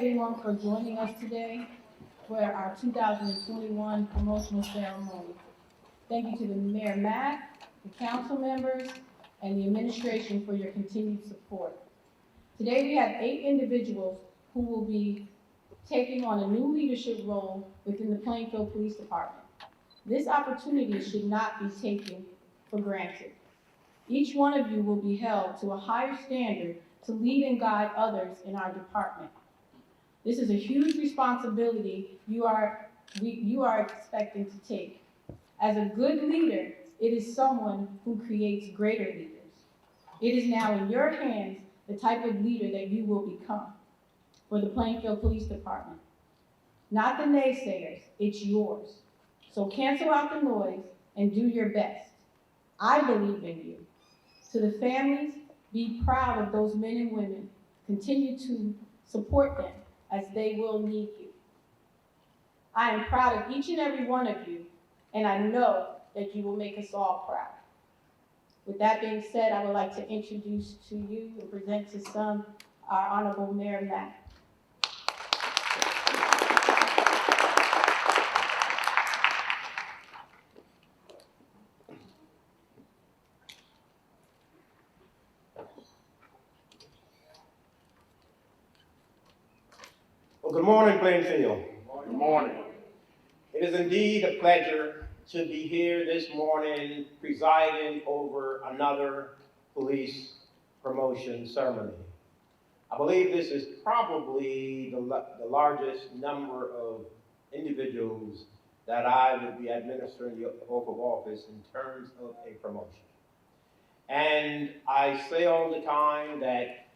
everyone for joining us today for our 2021 promotional ceremony. Thank you to the Mayor Mack, the council members, and the administration for your continued support. Today we have 8 individuals who will be taking on a new leadership role within the Plainfield Police Department. This opportunity should not be taken for granted. Each one of you will be held to a higher standard to lead and guide others in our department. This is a huge responsibility you are expecting to take. As a good leader, it is someone who creates greater leaders. It is now in your hands the type of leader that you will become for the Plainfield Police Department. Not the naysayers, it's yours. So cancel out the noise and do your best. I believe in you. To the families, be proud of those men and women. Continue to support them as they will need you. I am proud of each and every one of you, and I know that you will make us all proud. With that being said, I would like to introduce to you and present to some our Honorable Mayor Mack. Well, good morning, Plainfield. Good morning. It is indeed a pleasure to be here this morning presiding over another police promotion ceremony. I believe this is probably the largest number of individuals that I would be administering the oath of office in terms of a promotion. And I say all the time that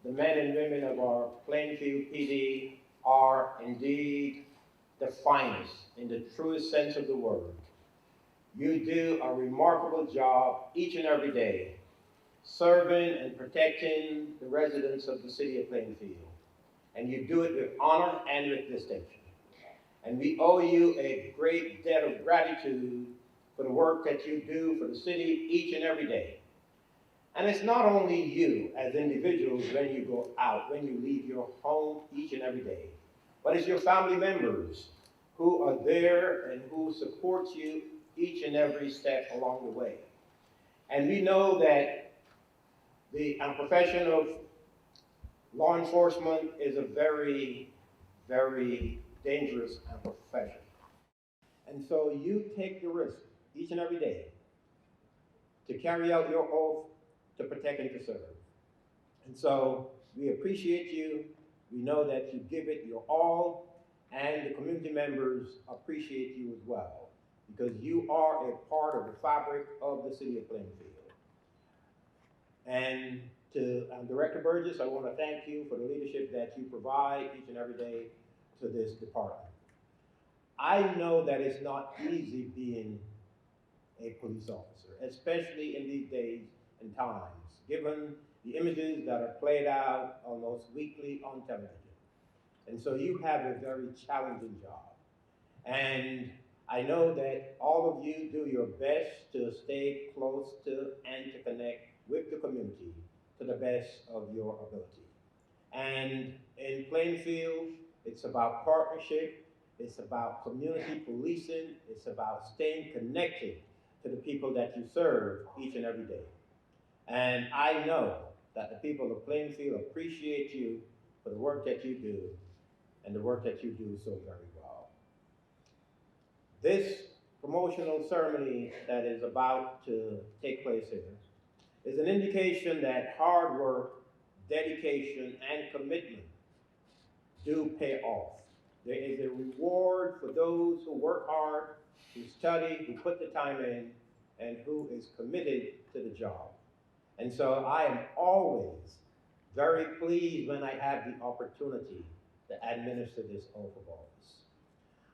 the men and women of our Plainfield PD are indeed the finest in the truest sense of the word. You do a remarkable job each and every day serving and protecting the residents of the city of Plainfield. And you do it with honor and with distinction. And we owe you a great debt of gratitude for the work that you do for the city each and every day. And it's not only you as individuals when you go out, when you leave your home each and every day, but it's your family members who are there and who support you each and every step along the way. And we know that the profession of law enforcement is a very, very dangerous profession. And so you take the risk each and every day to carry out your oath to protect and to serve. And so we appreciate you. We know that you give it your all, and the community members appreciate you as well, because you are a part of the fabric of the city of Plainfield. And to Director Burgess, I want to thank you for the leadership that you provide each and every day to this department. I know that it's not easy being a police officer, especially in these days and times, given the images that are played out almost weekly on television. And so you have a very challenging job. And I know that all of you do your best to stay close to and to connect with the community to the best of your ability. And in Plainfield, it's about partnership, it's about community policing, it's about staying connected to the people that you serve each and every day. And I know that the people of Plainfield appreciate you for the work that you do and the work that you do so very well. This promotional ceremony that is about to take place here is an indication that hard work, dedication, and commitment do pay off. There is a reward for those who work hard, who study, who put the time in, and who is committed to the job. And so I am always very pleased when I have the opportunity to administer this oath of office.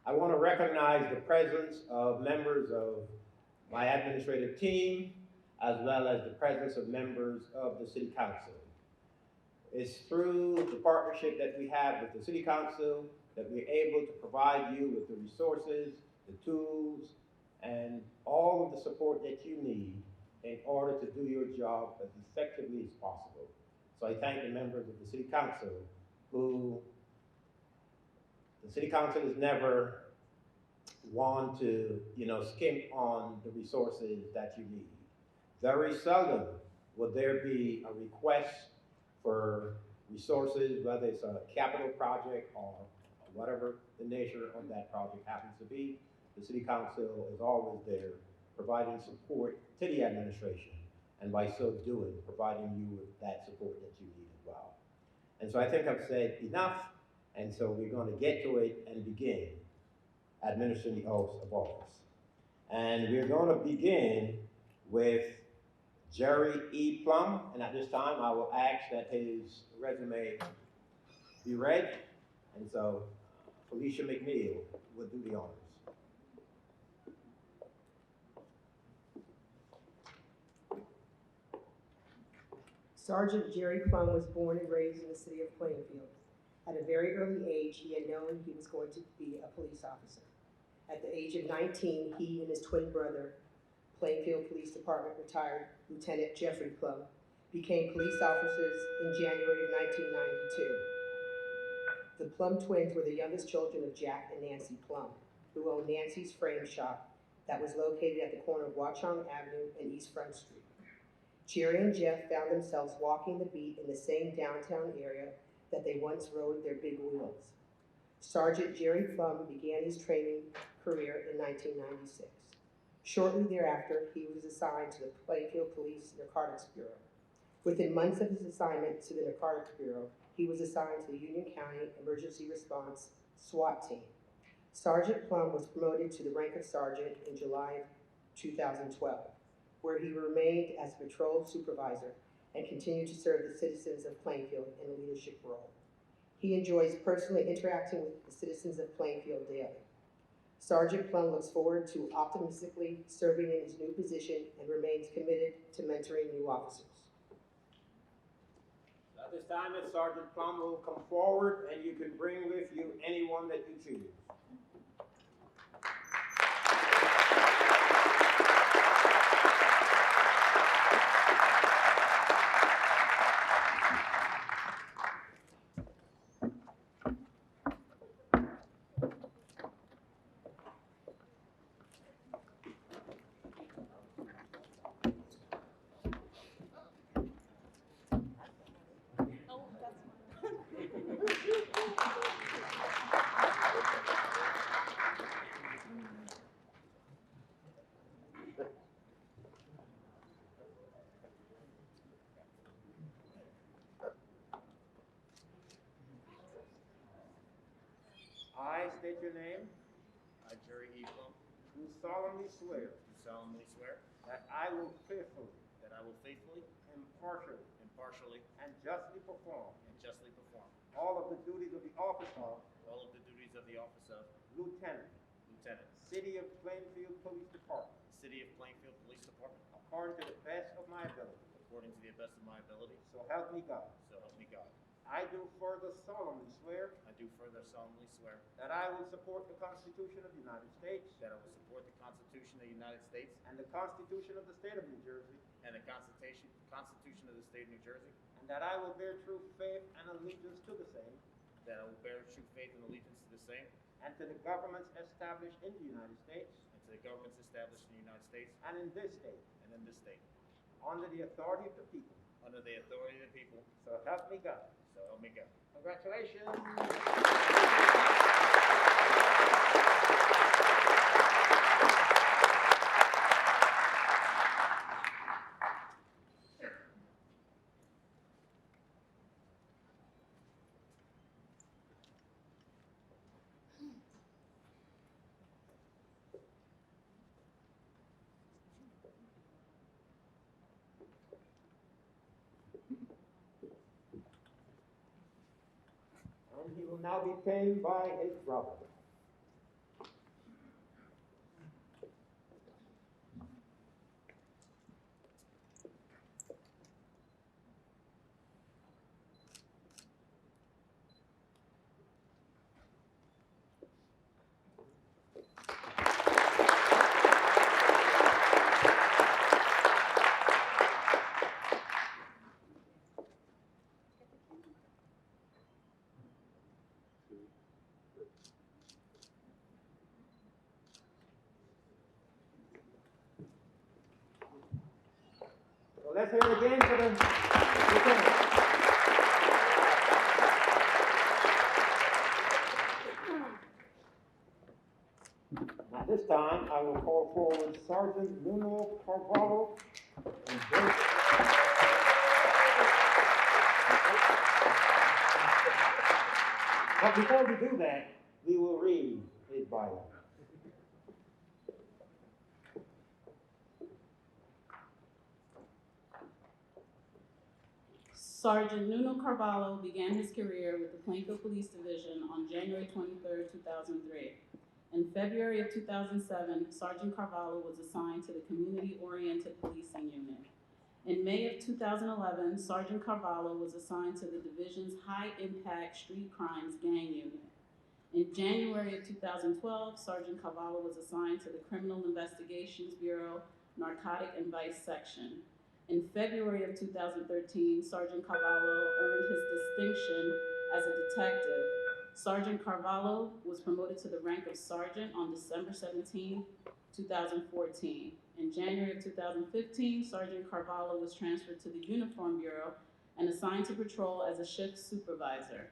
I want to recognize the presence of members of my administrative team, as well as the presence of members of the City Council. It's through the partnership that we have with the City Council that we're able to provide you with the resources, the tools, and all of the support that you need in order to do your job as effectively as possible. So I thank the members of the City Council who The city council is never one to, skimp on the resources that you need. Very seldom will there be a request for resources, whether it's a capital project or whatever the nature of that project happens to be. The city council is always there providing support to the administration, and by so doing, providing you with that support that you need as well. And so I think I've said enough, and so we're going to get to it and begin administering the oath of office. And we're going to begin with Jerry E. Plum, and at this time I will ask that his resume be read, and so Felicia McNeil will do the honors. Sergeant Jerry Plum was born and raised in the city of Plainfield. At a very early age, he had known he was going to be a police officer. At the age of 19, he and his twin brother, Plainfield Police Department retired Lieutenant Jeffrey Plum, became police officers in January of 1992. The Plum twins were the youngest children of Jack and Nancy Plum, who owned Nancy's Frame Shop that was located at the corner of Watchung Avenue and East Front Street. Jerry and Jeff found themselves walking the beat in the same downtown area that they once rode their big wheels. Sergeant Jerry Plum began his training career in 1996. Shortly thereafter, he was assigned to the Plainfield Police Narcotics Bureau. Within months of his assignment to the Narcotics Bureau, he was assigned to the Union County Emergency Response SWAT team. Sergeant Plum was promoted to the rank of sergeant in July of 2012, where he remained as a patrol supervisor and continued to serve the citizens of Plainfield in a leadership role. He enjoys personally interacting with the citizens of Plainfield daily. Sergeant Plum looks forward to optimistically serving in his new position and remains committed to mentoring new officers. At this time, Sergeant Plum will come forward, and you can bring with you anyone that you choose. I state your name. I, Jerry E. Plum, Do solemnly swear do solemnly swear that I will faithfully, that I will faithfully, impartially, impartially, and justly perform and justly perform all of the duties of the office of all of the duties of the office of Lieutenant, Lieutenant, City of Plainfield Police Department, City of Plainfield Police Department, according to the best of my ability. according to the best of my ability, So help me God. so help me God. I do further solemnly swear I do further solemnly swear that I will support the Constitution of the United States that I will support the Constitution of the United States and the Constitution of the State of New Jersey, and the Constitution of the State of New Jersey, and that I will bear true faith and allegiance to the same that I will bear true faith and allegiance to the same and to the governments established in the United States and to the governments established in the United States and in this state, and in this state, under the authority of the people. under the authority of the people, So help me God. so help me God. Congratulations. And he will now be pinned by his brother. let's hear it again for the lieutenant. Now, this time, I will call forward Sergeant Nuno Carvalho. But before we do that, we will read his bio. Sergeant Nuno Carvalho began his career with the Plainfield Police Division on January 23, 2003. In February of 2007, Sergeant Carvalho was assigned to the Community-Oriented Policing Unit. In May of 2011, Sergeant Carvalho was assigned to the division's High-Impact Street Crimes Gang Unit. In January of 2012, Sergeant Carvalho was assigned to the Criminal Investigations Bureau Narcotic and Vice Section. In February of 2013, Sergeant Carvalho earned his distinction as a detective. Sergeant Carvalho was promoted to the rank of sergeant on December 17, 2014. In January of 2015, Sergeant Carvalho was transferred to the Uniform Bureau and assigned to patrol as a shift supervisor.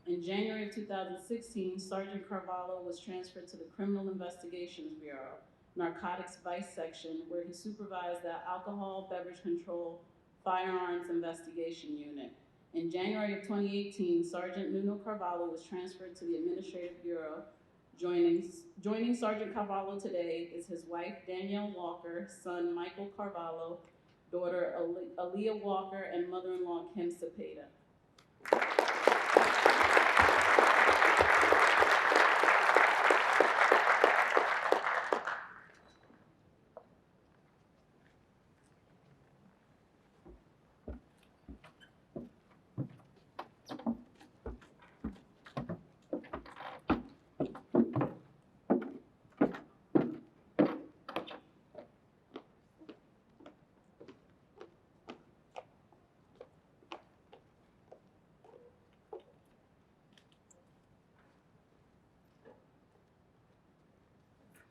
In January of 2016, Sergeant Carvalho was transferred to the Criminal Investigations Bureau Narcotics Vice Section, where he supervised the Alcohol Beverage Control Firearms Investigation Unit. In January of 2018, Sergeant Nuno Carvalho was transferred to the Administrative Bureau. Joining Sergeant Carvalho today is his wife, Danielle Walker, son, Michael Carvalho, daughter, Aaliyah Walker, and mother-in-law, Kim Cepeda.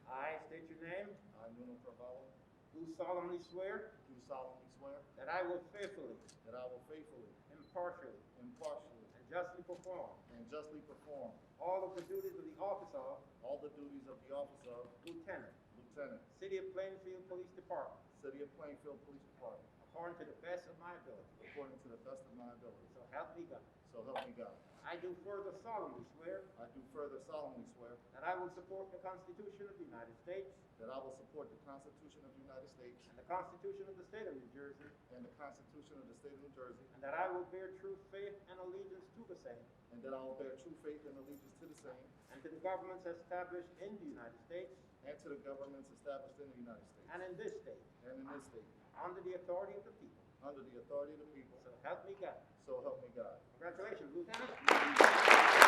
I state your name. I, Nuno Carvalho, Do solemnly swear do solemnly swear that I will faithfully, that I will faithfully, impartially, impartially, and justly perform and justly perform all of the duties of the office of all the duties of the office of Lieutenant, Lieutenant, City of Plainfield Police Department, City of Plainfield Police Department, according to the best of my ability. according to the best of my ability. So help me God. So help me God. I do further solemnly swear I do further solemnly swear that I will support the Constitution of the United States that I will support the Constitution of the United States and the Constitution of the State of New Jersey, and the Constitution of the State of New Jersey, and that I will bear true faith and allegiance to the same and that I will bear true faith and allegiance to the same and to the governments established in the United States and to the governments established in the United States and in this state and in this state, under the authority of the people. under the authority of the people. So help me God. So help me God. Congratulations, Lieutenant.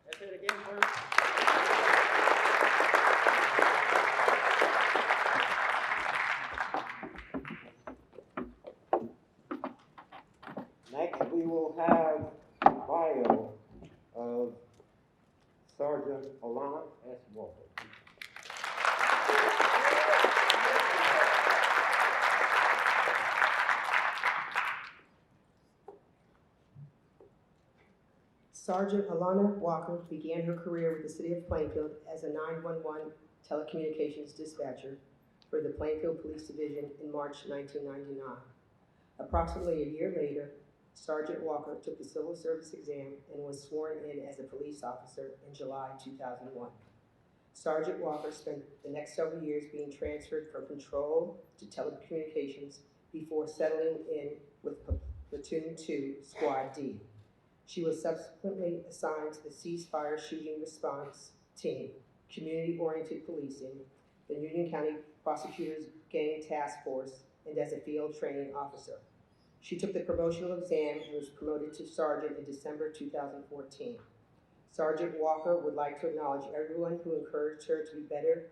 Let's hit it again first. Next, we will have a bio of Sergeant Alana S. Walker. Sergeant Alana Walker began her career with the City of Plainfield as a 911 telecommunications dispatcher for the Plainfield Police Division in March 1999. Approximately a year later, Sergeant Walker took the civil service exam and was sworn in as a police officer in July 2001. Sergeant Walker spent the next several years being transferred from patrol to telecommunications before settling in with Platoon 2, Squad D. She was subsequently assigned to the Ceasefire Shooting Response Team, Community-Oriented Policing, the Union County Prosecutors Gang Task Force, and as a field training officer. She took the promotional exam and was promoted to sergeant in December 2014. Sergeant Walker would like to acknowledge everyone who encouraged her to be better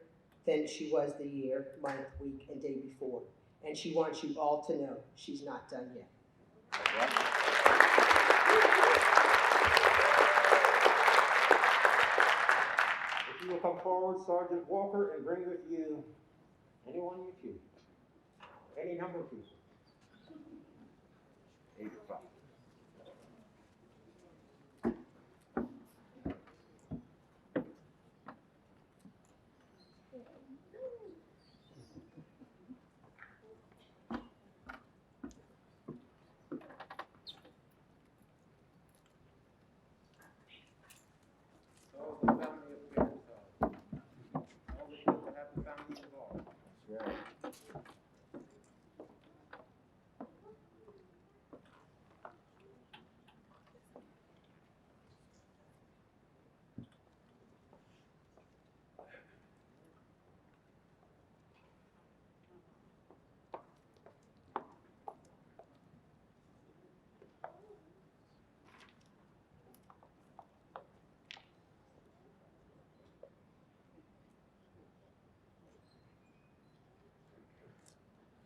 than she was the year, month, week, and day before. And she wants you all to know she's not done yet. If you will come forward, Sergeant Walker, and bring with you anyone you choose, any number of people. 85. All the family affairs, all the people have the family involved. That's right.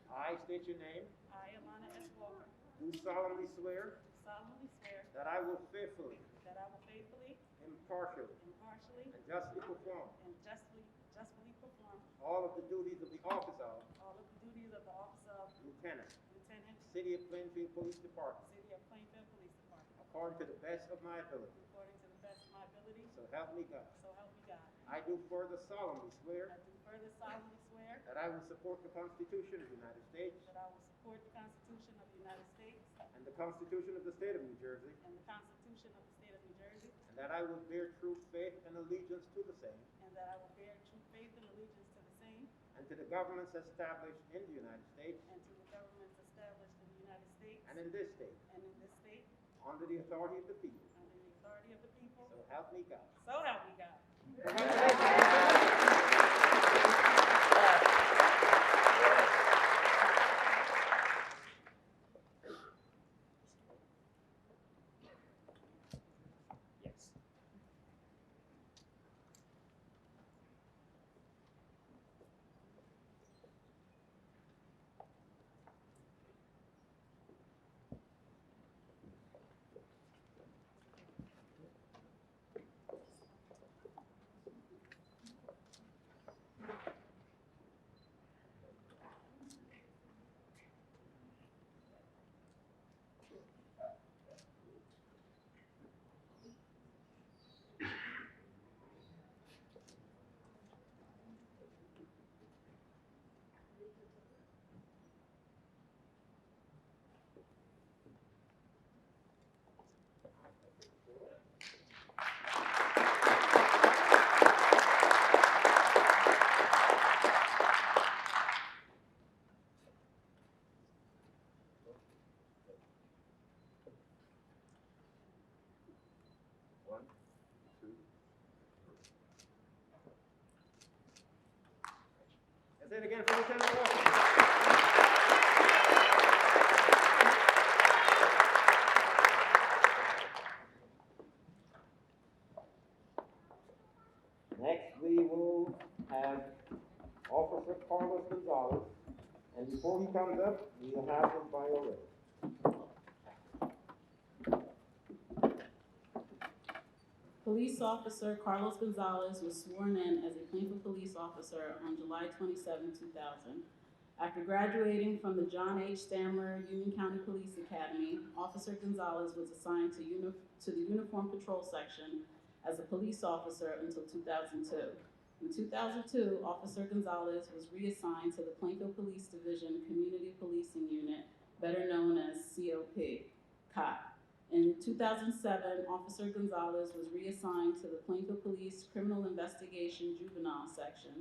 I state your name. I, Alana S. Walker, Do solemnly swear solemnly swear that I will faithfully, that I will faithfully, impartially, impartially, and justly perform and justly perform all of the duties of the office of all of the duties of the office of Lieutenant, Lieutenant, City of Plainfield Police Department, City of Plainfield Police Department, according to the best of my ability. according to the best of my ability, So help me God. so help me God. I do further solemnly swear I do further solemnly swear that I will support the Constitution of the United States that I will support the Constitution of the United States and the Constitution of the State of New Jersey, and the Constitution of the State of New Jersey, and that I will bear true faith and allegiance to the same and that I will bear true faith and allegiance to the same and to the governments established in the United States and to the governments established in the United States and in this state and in this state under the authority of the people. under the authority of the people, So help me God. so help me God. Yes. One, two, three. Let's say it again for Lieutenant Walker. Next, we will have Officer Carlos Gonzalez, and before he comes up, we will have his bio ready. Police Officer Carlos Gonzalez was sworn in as a Plainfield police officer on July 27, 2000. After graduating from the John H. Stamler Union County Police Academy, Officer Gonzalez was assigned to the Uniform Patrol Section as a police officer until 2002. In 2002, Officer Gonzalez was reassigned to the Plainfield Police Division Community Policing Unit, better known as COP. In 2007, Officer Gonzalez was reassigned to the Plainfield Police Criminal Investigation Juvenile Section.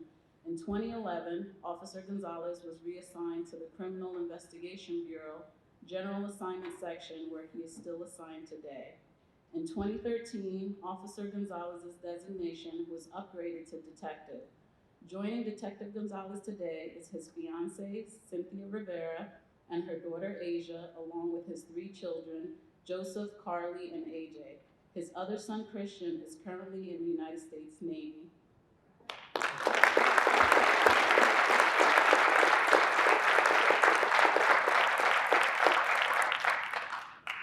In 2011, Officer Gonzalez was reassigned to the Criminal Investigation Bureau General Assignment Section, where he is still assigned today. In 2013, Officer Gonzalez's designation was upgraded to detective. Joining Detective Gonzalez today is his fiancée, Cynthia Rivera, and her daughter, Asia, along with his 3 children, Joseph, Carly, and AJ. His other son, Christian, is currently in the United States Navy.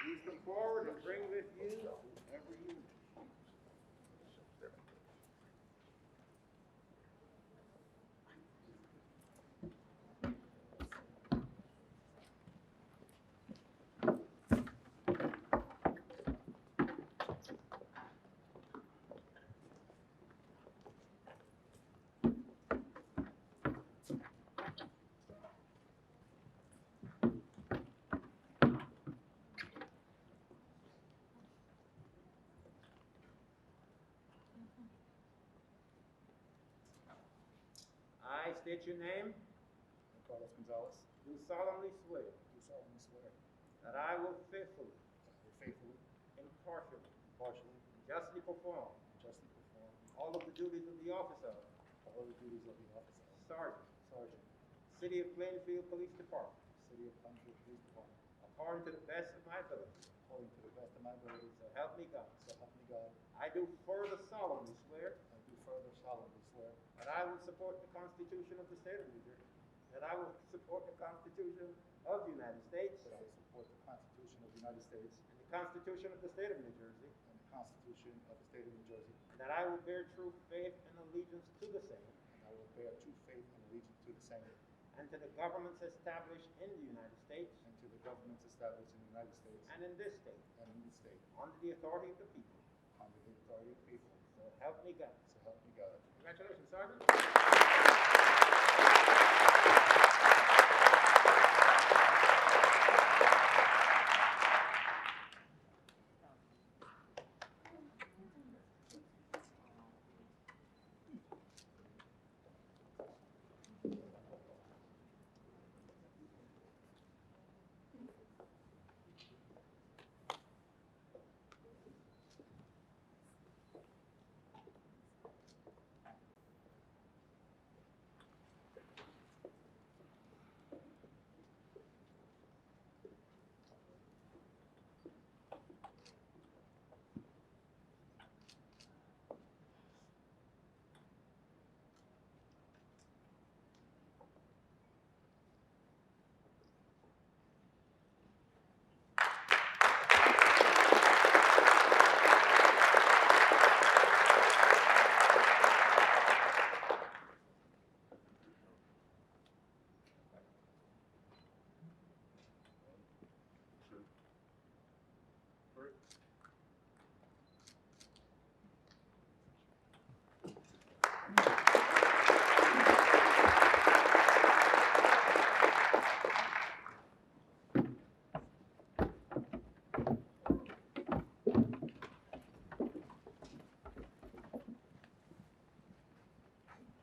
Please come forward and bring with you whoever you need. I state your name, Carlos Gonzalez, do solemnly swear do solemnly swear that I will faithfully, that I will faithfully, impartially, impartially, and justly perform and justly perform all of the duties of the office of all of the duties of the office of Sergeant, Sergeant, City of Plainfield Police Department, City of Plainfield Police Department, according to the best of my ability. according to the best of my ability, So help me God. so help me God. I do further solemnly swear I do further solemnly swear that I will support the Constitution of the State of New Jersey, that I will support the Constitution of the United States that I will support the Constitution of the United States and the Constitution of the State of New Jersey, and the Constitution of the State of New Jersey, and that I will bear true faith and allegiance to the same and I will bear true faith and allegiance to the same and to the governments established in the United States and to the governments established in the United States and in this state, and in this state, under the authority of the people. under the authority of the people. So help me God. So help me God. Congratulations, Sergeant.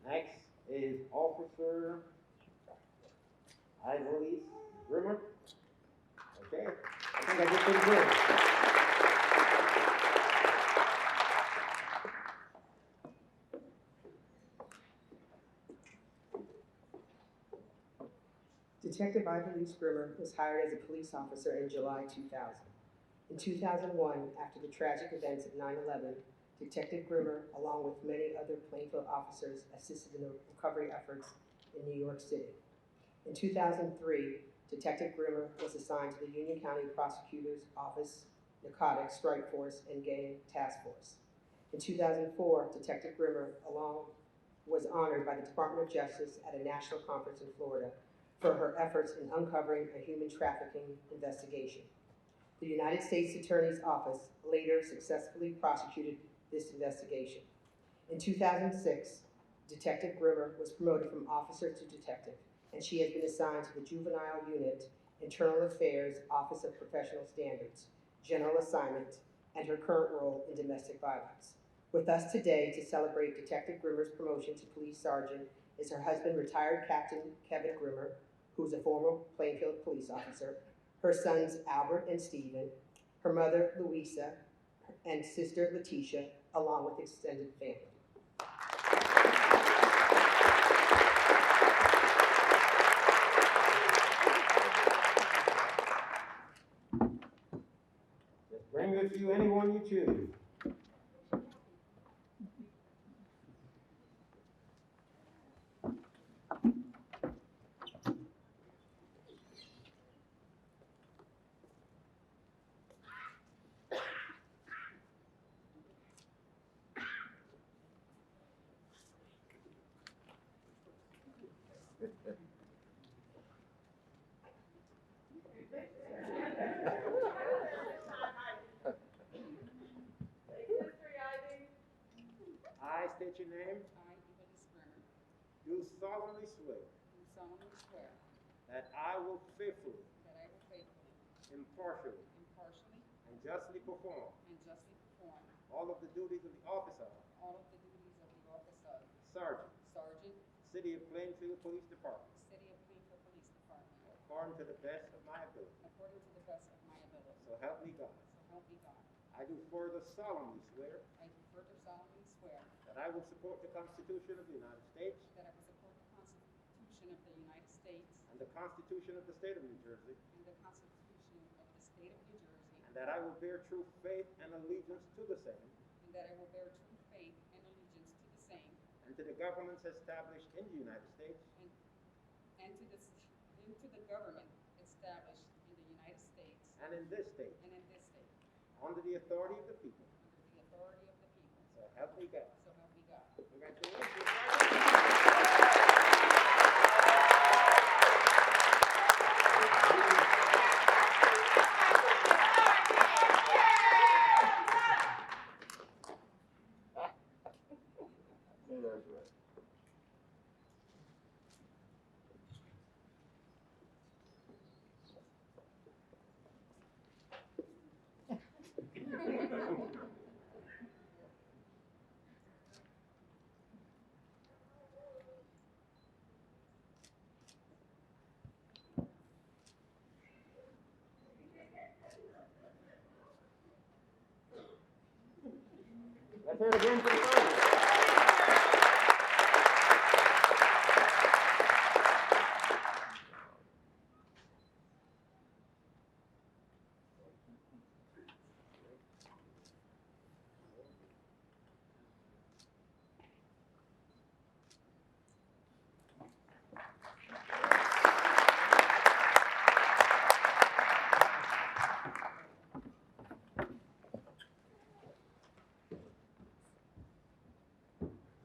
Next is Officer Ivory Grimmer. Okay, I think I did pretty good. Detective Ivory Grimmer was hired as a police officer in July 2000. In 2001, after the tragic events of 9/11, Detective Grimmer, along with many other Plainfield officers, assisted in the recovery efforts in New York City. In 2003, Detective Grimmer was assigned to the Union County Prosecutor's Office Narcotics Strike Force and Gang Task Force. In 2004, Detective Grimmer was honored by the Department of Justice at a national conference in Florida for her efforts in uncovering a human trafficking investigation. The United States Attorney's Office later successfully prosecuted this investigation. In 2006, Detective Grimmer was promoted from officer to detective, and she has been assigned to the Juvenile Unit, Internal Affairs, Office of Professional Standards. general assignment, and her current role in domestic violence. With us today to celebrate Detective Grimmer's promotion to police sergeant is her husband, retired Captain Kevin Grimmer, who's a former Plainfield police officer, her sons Albert and Stephen, her mother Louisa, and sister Letitia, along with extended family. Just bring with you anyone you choose. I state your name. I, Evelyn Grimmer, Do solemnly swear do solemnly swear that I will faithfully, that I will faithfully, impartially, impartially, and justly perform and justly perform all of the duties of the office of all of the duties of the office of Sergeant, Sergeant, City of Plainfield Police Department, City of Plainfield Police Department, according to the best of my ability. according to the best of my ability. So help me God. So help me God. I do further solemnly swear I do further solemnly swear that I will support the Constitution of the United States that I will support the Constitution of the United States and the Constitution of the State of New Jersey, and the Constitution of the State of New Jersey, and that I will bear true faith and allegiance to the same and that I will bear true faith and allegiance to the same and to the governments established in the United States and to the government established in the United States and in this state, and in this state, under the authority of the people. under the authority of the people. So help me God. So help me God. Congratulations. Let's hear it again for the sergeant.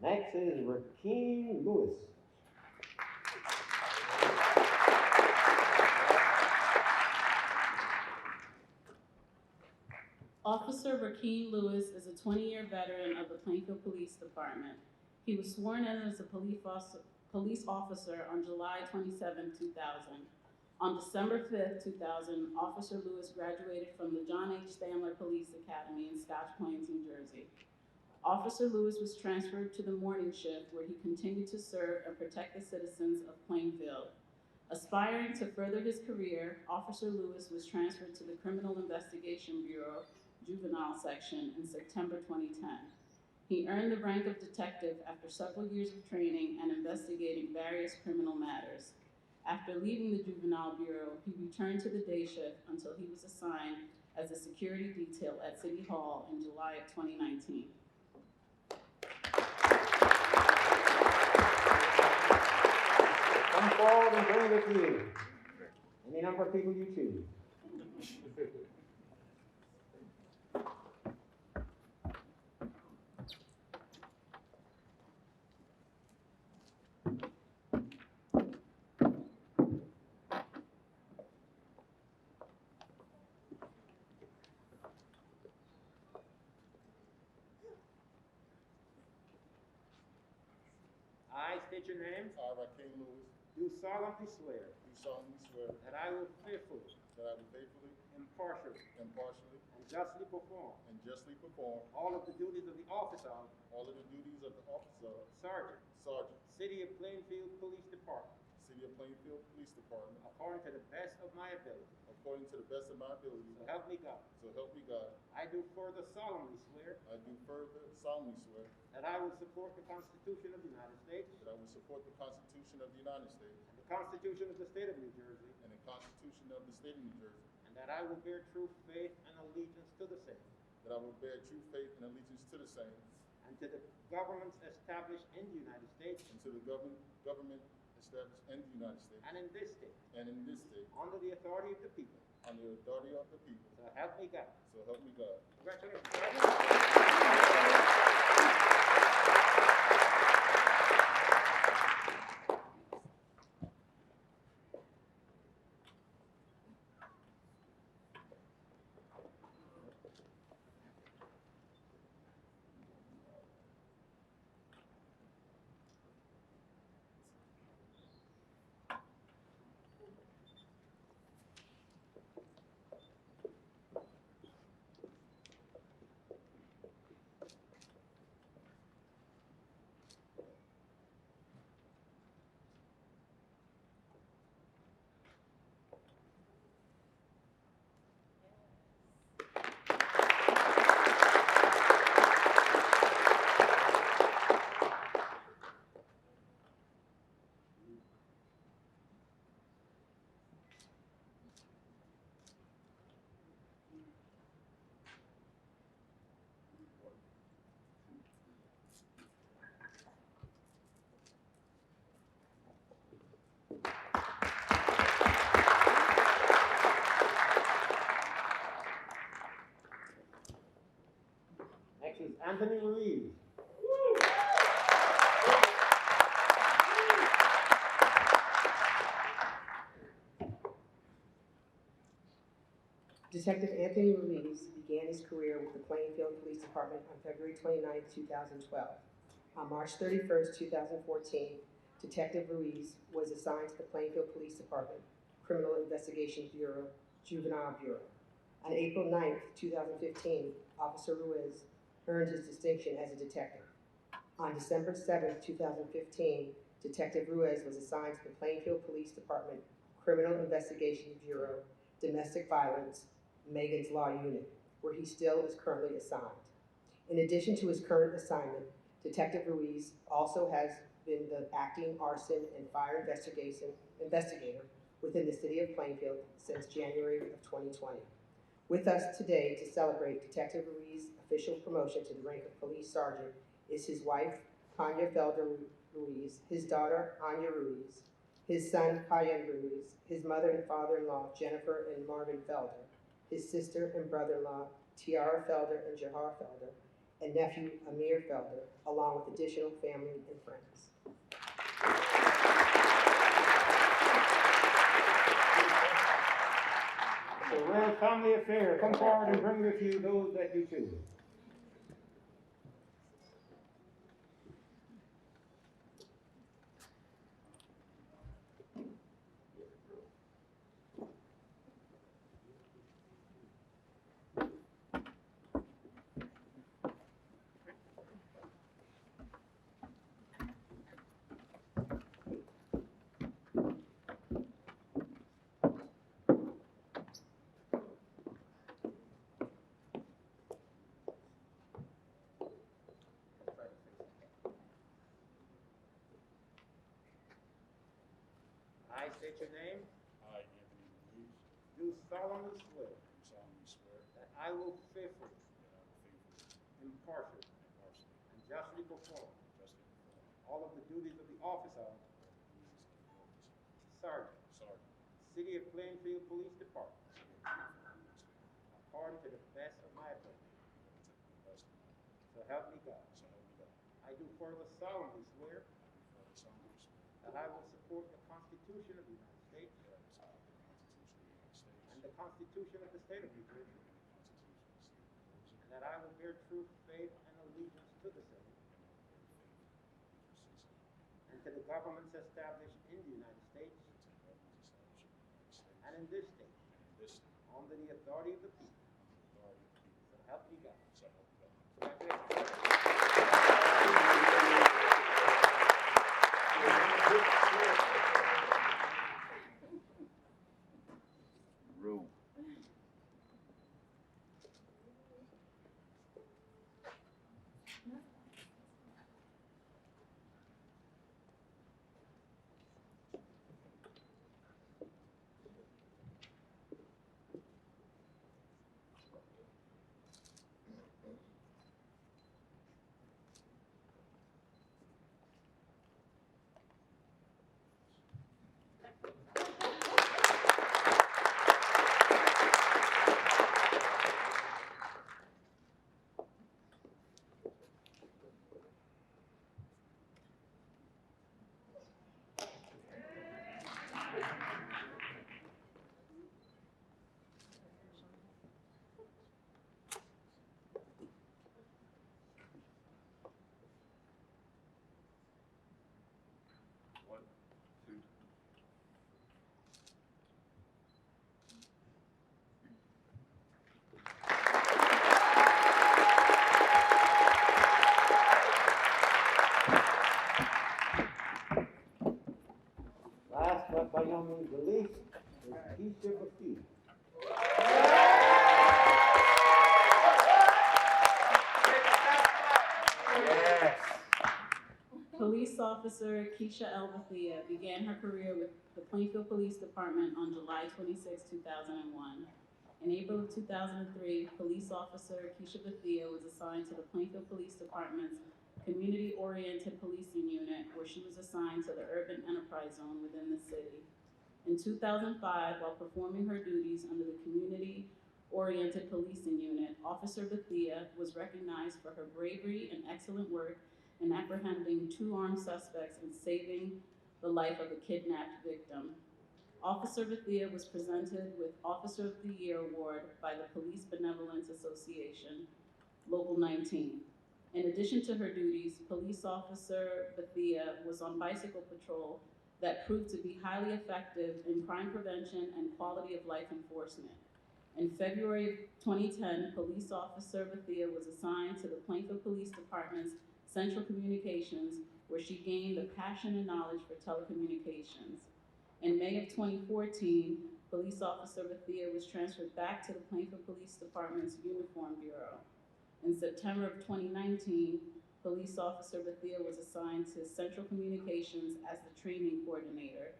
Next is Rakeem Lewis. Officer Rakeem Lewis is a 20-year veteran of the Plainfield Police Department. He was sworn in as a police officer on July 27, 2000. On December 5, 2000, Officer Lewis graduated from the John H. Stamler Police Academy in Scotch Plains, New Jersey. Officer Lewis was transferred to the morning shift, where he continued to serve and protect the citizens of Plainfield. Aspiring to further his career, Officer Lewis was transferred to the Criminal Investigation Bureau Juvenile Section in September 2010. He earned the rank of detective after several years of training and investigating various criminal matters. After leaving the Juvenile Bureau, he returned to the day shift until he was assigned as a security detail at City Hall in July of 2019. Come forward and bring with you any number of people you choose. I state your name. I, Rakeem Lewis, Do solemnly swear do solemnly swear that I will faithfully, that I will faithfully, impartially, impartially, and justly perform all of the duties of the office of all of the duties of the office of Sergeant, Sergeant, City of Plainfield Police Department, City of Plainfield Police Department, according to the best of my ability. according to the best of my ability. So help me God. So help me God. I do further solemnly swear I do further solemnly swear that I will support the Constitution of the United States that I will support the Constitution of the United States and the Constitution of the State of New Jersey, and the Constitution of the State of New Jersey, and that I will bear true faith and allegiance to the same that I will bear true faith and allegiance to the same and to the governments established in the United States and to the government established in the United States and in this state, and in this state, under the authority of the people. under the authority of the people. So help me God. So help me God. Congratulations. Next is Anthony Ruiz. Detective Anthony Ruiz began his career with the Plainfield Police Department on February 29, 2012. On March 31, 2014, Detective Ruiz was assigned to the Plainfield Police Department, Criminal Investigation Bureau, Juvenile Bureau. On April 9, 2015, Officer Ruiz earned his distinction as a detective. On December 7, 2015, Detective Ruiz was assigned to the Plainfield Police Department, Criminal Investigation Bureau, Domestic Violence, Megan's Law Unit, where he still is currently assigned. In addition to his current assignment, Detective Ruiz also has been the acting arson and fire investigator within the city of Plainfield since January of 2020. With us today to celebrate Detective Ruiz's official promotion to the rank of police sergeant is his wife, Tanya Felder Ruiz, his daughter, Anya Ruiz, his son, Kayan Ruiz, his mother and father-in-law, Jennifer and Marvin Felder, his sister and brother-in-law, Tiara Felder and Jahar Felder, and nephew, Amir Felder, along with additional family and friends. It's a rare family affair. Come forward and bring with you those that you choose. I state your name, I, Anthony Ruiz, do solemnly swear do solemnly swear that I will faithfully, that I will faithfully, impartially, impartially, and justly perform and justly perform all of the duties of the office of all the duties of the office Sergeant, of Sergeant, City of Plainfield Police Department, City of Plainfield Police Department, according to the best of my ability. according to the best of my ability. So help me God. So help me God. I do further solemnly swear I do further solemnly swear that I will support the Constitution of the United States that I will support the Constitution of the United States and the Constitution of the State of New Jersey, and the Constitution of the State of New Jersey, and that I will bear true faith and allegiance to the same and I will bear faith and allegiance to the same, and to the governments established in the United States and to the governments established in the United States and in this state, and in this under the authority of the people. authority of the people. So help me God. So help me God. Congratulations. Rule. One, two. Last but by no means the least is Keisha Bafia. Police Officer Keisha Elbethia began her career with the Plainfield Police Department on July 26, 2001. In April of 2003, Police Officer Keisha Bethia was assigned to the Plainfield Police Department's Community-Oriented Policing Unit, where she was assigned to the Urban Enterprise Zone within the city. In 2005, while performing her duties under the Community-Oriented Policing Unit, Officer Bethia was recognized for her bravery and excellent work in apprehending 2 armed suspects and saving the life of a kidnapped victim. Officer Bethia was presented with Officer of the Year Award by the Police Benevolence Association, Local 19. In addition to her duties, Police Officer Bethia was on bicycle patrol that proved to be highly effective in crime prevention and quality of life enforcement. In February of 2010, Police Officer Bethia was assigned to the Plainfield Police Department's Central Communications, where she gained a passion and knowledge for telecommunications. In May of 2014, Police Officer Bethia was transferred back to the Plainfield Police Department's Uniform Bureau. In September of 2019, Police Officer Bethia was assigned to Central Communications as the training coordinator.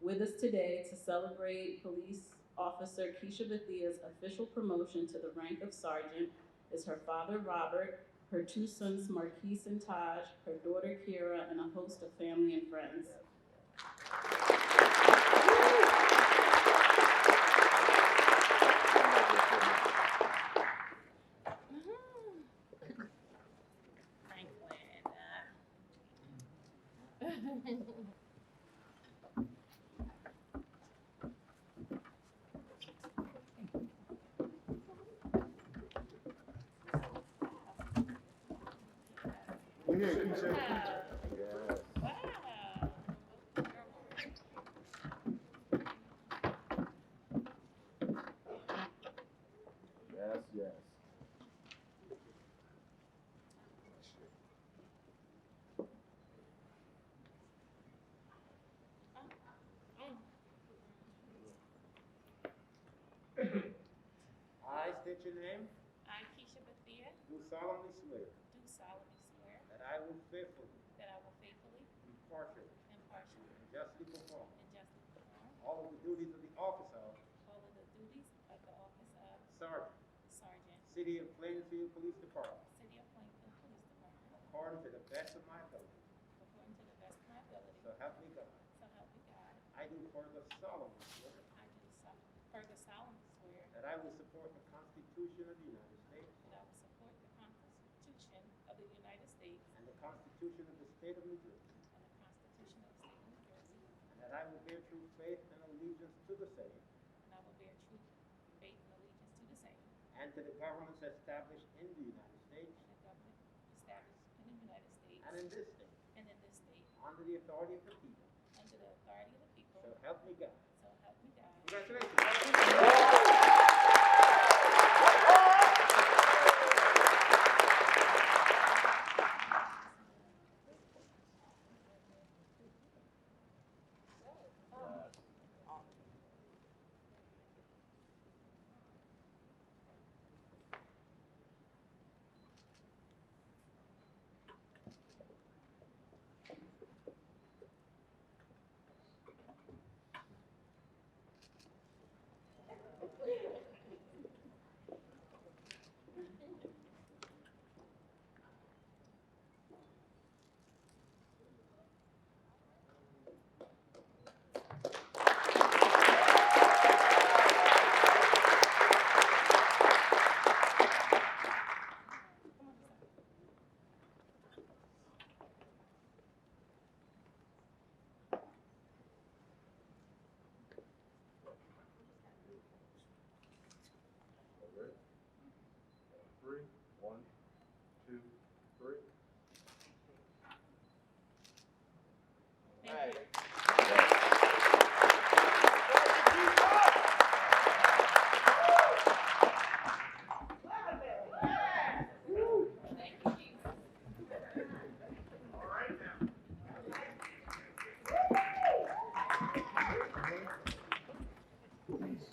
With us today to celebrate Police Officer Keisha Bethia's official promotion to the rank of sergeant is her father, Robert, her 2 sons, Marquise and Taj, her daughter, Kira, and a host of family and friends. We're here, Keisha. Yes. Yes, yes. I state your name, I, Keisha Bethia, do solemnly swear do solemnly swear that I will faithfully, that I will faithfully, impartially, impartially, and justly perform and justly perform all of the duties of the office of all of the duties of the office of Sergeant, Sergeant, City of Plainfield Police Department, City of Plainfield Police Department, according to the best of my ability. according to the best of my ability, So help me God. so help me God. I do further solemnly swear I do further solemnly swear that I will support the Constitution of the United States that I will support the Constitution of the United States and the Constitution of the State of New Jersey, and the Constitution of the State of New Jersey, and that I will bear true faith and allegiance to the same and I will bear true faith and allegiance to the same and to the governments established in the United States and the government established in the United States and in this state and in this state, under the authority of the people. under the authority of the people, So help me God. so help me God. Congratulations.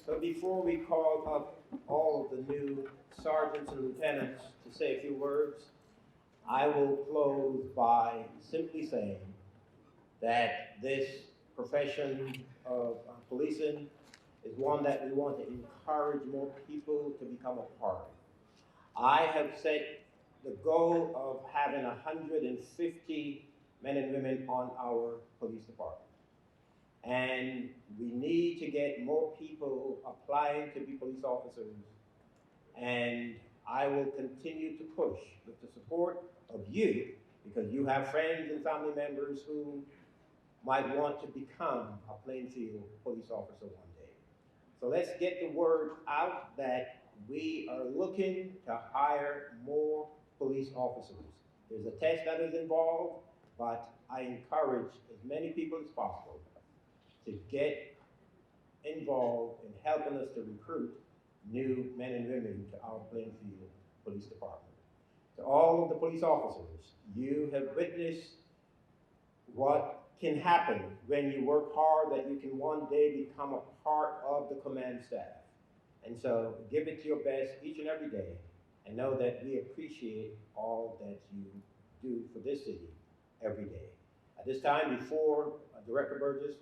So before we call up all of the new sergeants and lieutenants to say a few words, I will close by simply saying that this profession of policing is one that we want to encourage more people to become a part of. I have set the goal of having 150 men and women on our police department. And we need to get more people applying to be police officers. And I will continue to push with the support of you, because you have friends and family members who might want to become a Plainfield police officer one day. So let's get the word out that we are looking to hire more police officers. There's a test that is involved, but I encourage as many people as possible to get involved in helping us to recruit new men and women to our Plainfield Police Department. To all of the police officers, you have witnessed what can happen when you work hard, that you can one day become a part of the command staff. And so give it your best each and every day, and know that we appreciate all that you do for this city every day. At this time, before Director Burgess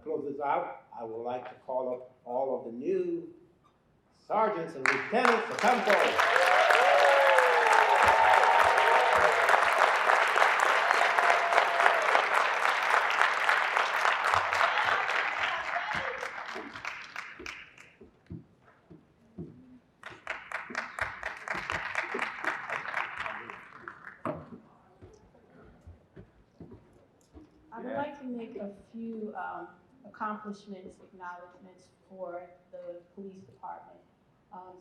closes out, I would like to call up all of the new sergeants and lieutenants to come forward. I would like to make a few accomplishments, acknowledgements for the police department.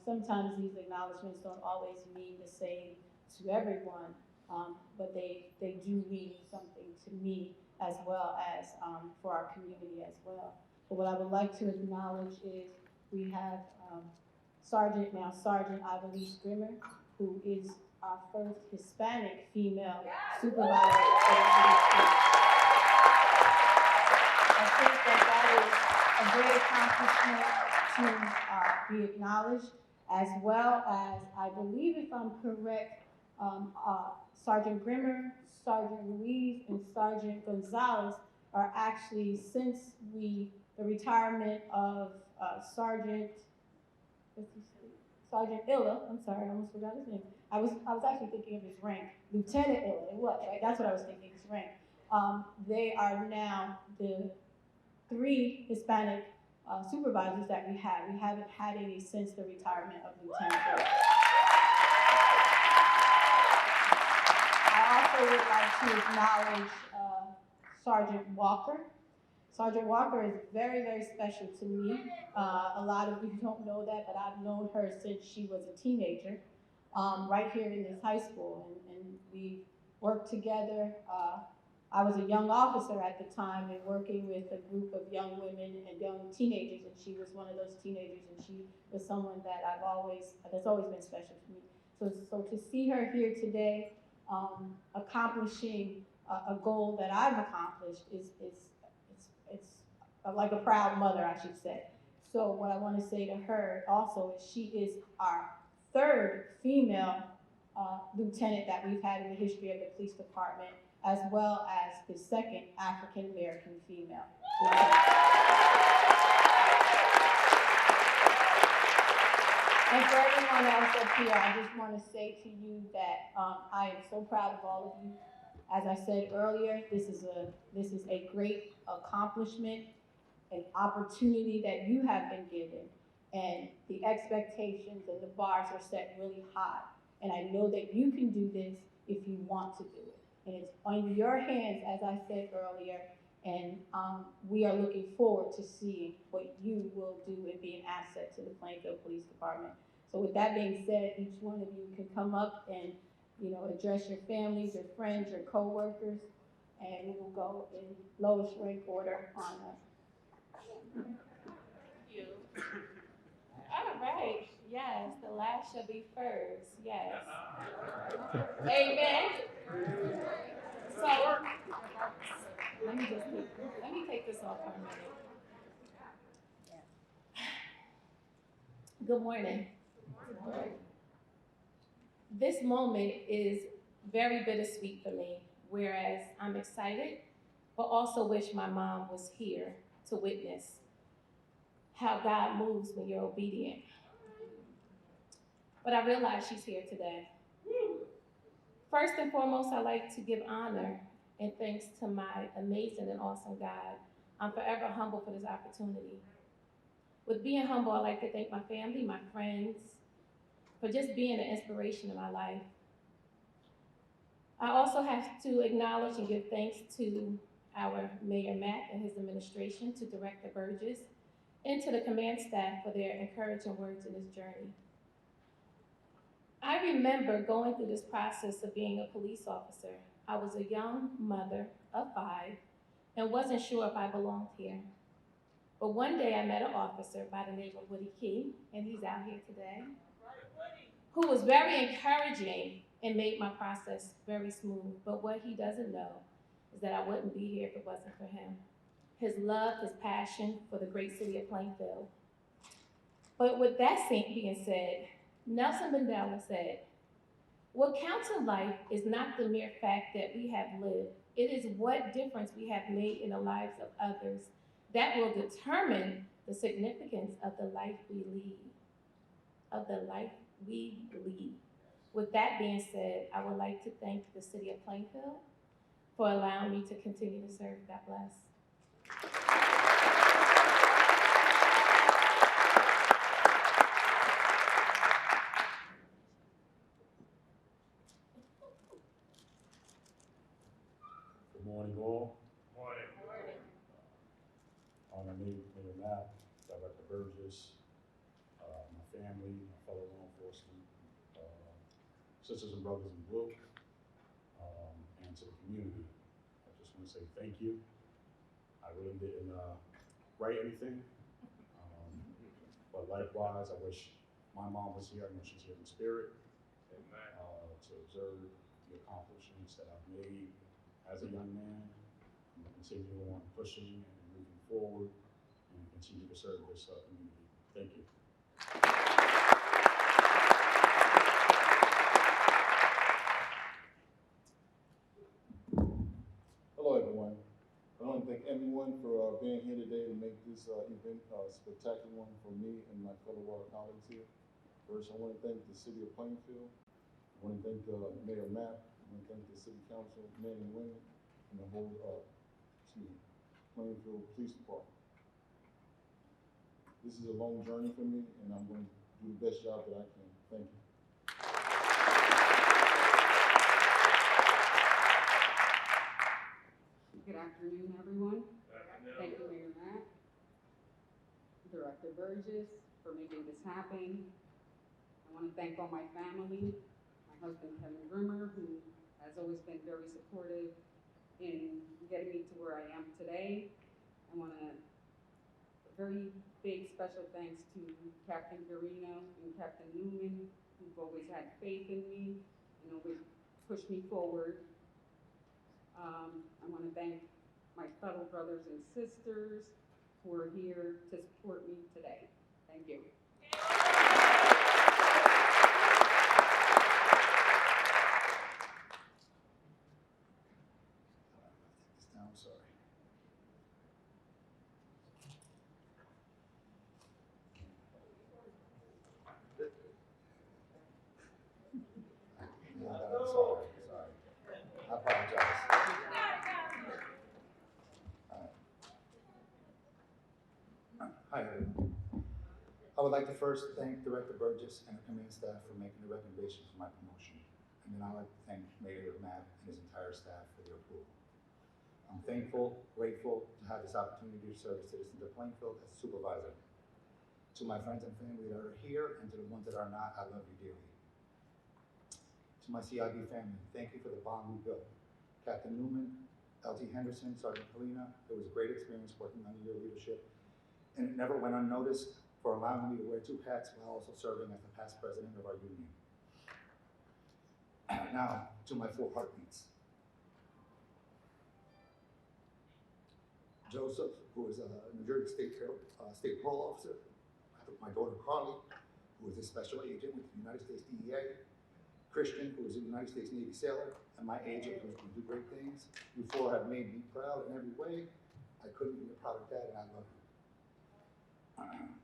Sometimes these acknowledgements don't always mean the same to everyone, but they do mean something to me as well as for our community as well. But what I would like to acknowledge is we have Sergeant Ivelisse Grimmer, who is our first Hispanic female supervisor for the police force. I think that is a great accomplishment to be acknowledged, as well as, I believe if I'm correct, Sergeant Grimmer, Sergeant Ruiz, and Sergeant Gonzalez are actually, since the retirement of Sergeant Illa, I'm sorry, I almost forgot his name. I was actually thinking of his rank, Lieutenant Illa, it was, right? That's what I was thinking, his rank. They are now the 3 Hispanic supervisors that we have. We haven't had any since the retirement of Lieutenant Illa. I also would like to acknowledge Sergeant Walker. Sergeant Walker is very, very special to me. A lot of you don't know that, but I've known her since she was a teenager, right here in this high school, and we worked together. I was a young officer at the time and working with a group of young women and young teenagers, and she was one of those teenagers, and she was someone that that's always been special to me. So to see her here today, accomplishing a goal that I've accomplished it's like a proud mother, I should say. So what I want to say to her also is she is our 3rd female lieutenant that we've had in the history of the police department, as well as the 2nd African-American female lieutenant. And for everyone else up here, I just want to say to you that I am so proud of all of you. As I said earlier, this is a great accomplishment, an opportunity that you have been given, and the expectations and the bars are set really high. And I know that you can do this if you want to do it. And it's on your hands, as I said earlier, and we are looking forward to seeing what you will do and be an asset to the Plainfield Police Department. So with that being said, each one of you can come up and address your families, your friends, your co-workers, and we will go in lowest rank order on us. You. All right, yes, the last shall be first, yes. Amen. So, let me take this off for a minute. Good morning. This moment is very bittersweet for me, whereas I'm excited, but also wish my mom was here to witness how God moves when you're obedient. But I realize she's here today. First and foremost, I'd like to give honor and thanks to my amazing and awesome God. I'm forever humble for this opportunity. With being humble, I'd like to thank my family, my friends, for just being an inspiration in my life. I also have to acknowledge and give thanks to our Mayor Matt and his administration, to Director Burgess, and to the command staff for their encouraging words in this journey. I remember going through this process of being a police officer. I was a young mother of 5 and wasn't sure if I belonged here. But one day I met an officer by the name of Woody Key, and he's out here today, who was very encouraging and made my process very smooth. But what he doesn't know is that I wouldn't be here if it wasn't for him. His love, his passion for the great city of Plainfield. But with that being said, Nelson Mandela said, "What counts in life is not the mere fact that we have lived. It is what difference we have made in the lives of others that will determine the significance of the life we lead." With that being said, I would like to thank the city of Plainfield for allowing me to continue to serve. God bless. Good morning, all. Morning. My name is Mayor Matt, Director Burgess, my family, my fellow law enforcement, sisters and brothers in blue, and to the community. I just want to say thank you. I really didn't write anything, but likewise, I wish my mom was here. I know she's here in spirit, to observe the accomplishments that I've made as a young man. I'm going to continue on pushing and moving forward and continue to serve this community. Thank you. Hello, everyone. I want to thank everyone for being here today to make this event a spectacular one for me and my fellow colleagues here. First, I want to thank the city of Plainfield. I want to thank Mayor Matt. I want to thank the city council, men and women, and the whole Plainfield Police Department. This is a long journey for me, and I'm going to do the best job that I can. Thank you. Good afternoon, everyone. Thank you, Mayor Matt, Director Burgess, for making this happen. I want to thank all my family, my husband Kevin Grimmer, who has always been very supportive in getting me to where I am today. I want to very big special thanks to Captain Garino and Captain Newman, who've always had faith in me and always pushed me forward. I want to thank my fellow brothers and sisters who are here to support me today. Thank you. I'm sorry. Sorry. I apologize. Hi, everyone. I would like to first thank Director Burgess and the command staff for making the recommendation for my promotion. And then I'd like to thank Mayor Matt and his entire staff for their approval. I'm thankful, grateful to have this opportunity to serve the citizens of Plainfield as supervisor. To my friends and family that are here and to the ones that are not, I love you dearly. To my CIB family, thank you for the bond we built. Captain Newman, LT Henderson, Sergeant Kalina. It was a great experience working under your leadership, and it never went unnoticed for allowing me to wear 2 hats while also serving as the past president of our union. Now, to my 4 heartbeats. Joseph, who is a New Jersey State Parole Officer. My daughter Carly, who is a special agent with the United States DEA. Christian, who is a United States Navy sailor, and my agent, who can do great things. You 4 have made me proud in every way. I couldn't be a prouder dad, and I love you.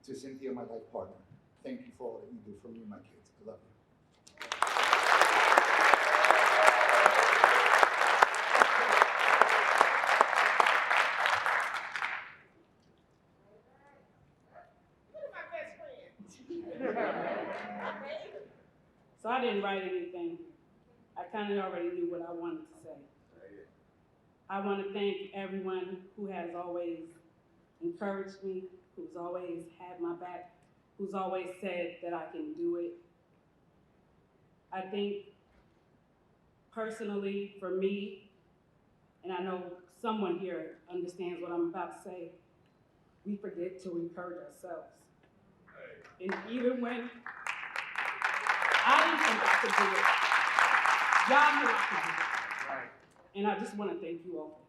To Cynthia, my life partner, thank you for all that you do for me and my kids. I love you. So I didn't write anything. I kind of already knew what I wanted to say. I want to thank everyone who has always encouraged me, who's always had my back, who's always said that I can do it. I think personally for me, and I know someone here understands what I'm about to say, we forget to encourage ourselves. And even when I didn't think I could do it, y'all knew I could do it. Right. And I just want to thank you all.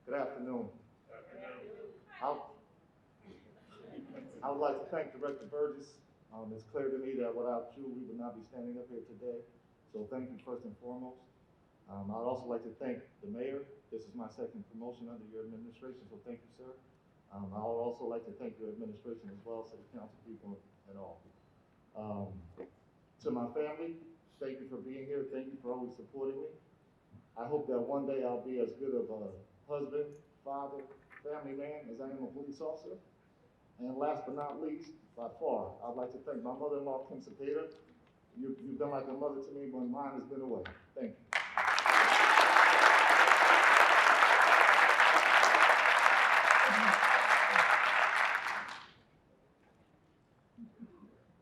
Good afternoon. I would like to thank Director Burgess. It's clear to me that without you, we would not be standing up here today. So thank you first and foremost. I'd also like to thank the mayor. This is my 2nd promotion under your administration, so thank you, sir. I would also like to thank your administration as well, city council people and all. To my family, thank you for being here. Thank you for always supporting me. I hope that one day I'll be as good of a husband, father, family man as I am a police officer. And last but not least, by far, I'd like to thank my mother-in-law, Kim Cepeda. You've been like a mother to me when mine has been away. Thank you.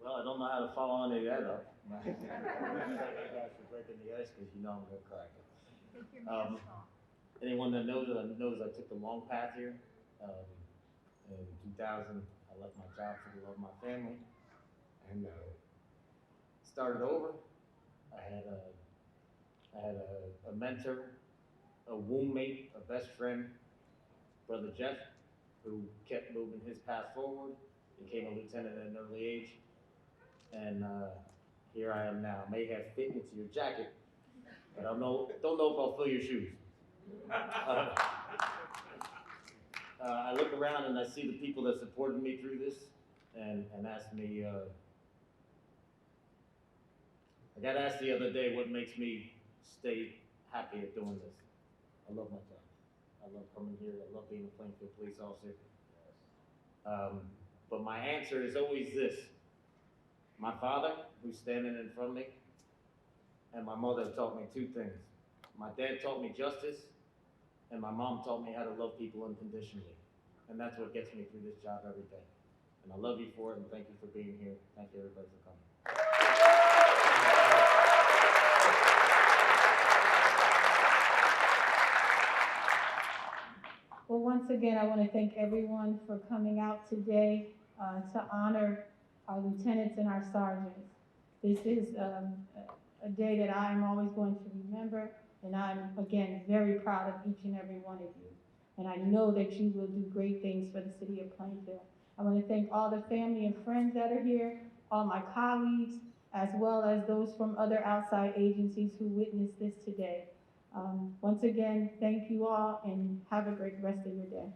Well, I don't know how to follow any of that up. Thank you guys for breaking the ice, because you know I'm gonna crack it. Anyone that knows I took the long path here. In 2000, I left my job for the love of my family, and started over. I had a mentor, a womb mate, a best friend, Brother Jeff, who kept moving his path forward, became a lieutenant at an early age, and here I am now. May have fit into your jacket, but don't know if I'll fill your shoes. I look around and I see the people that supported me through this, and asked me, I got asked the other day what makes me stay happy at doing this. I love my job. I love coming here. I love being a Plainfield police officer. But my answer is always this. My father, who's standing in front of me, and my mother taught me 2 things. My dad taught me justice, and my mom taught me how to love people unconditionally. And that's what gets me through this job every day. And I love you for it, and thank you for being here. Thank you, everybody, for coming. Well, once again, I want to thank everyone for coming out today to honor our lieutenants and our sergeants. This is a day that I am always going to remember, and I'm, again, very proud of each and every one of you. And I know that you will do great things for the city of Plainfield. I want to thank all the family and friends that are here, all my colleagues, as well as those from other outside agencies who witnessed this today. Once again, thank you all, and have a great rest of your day.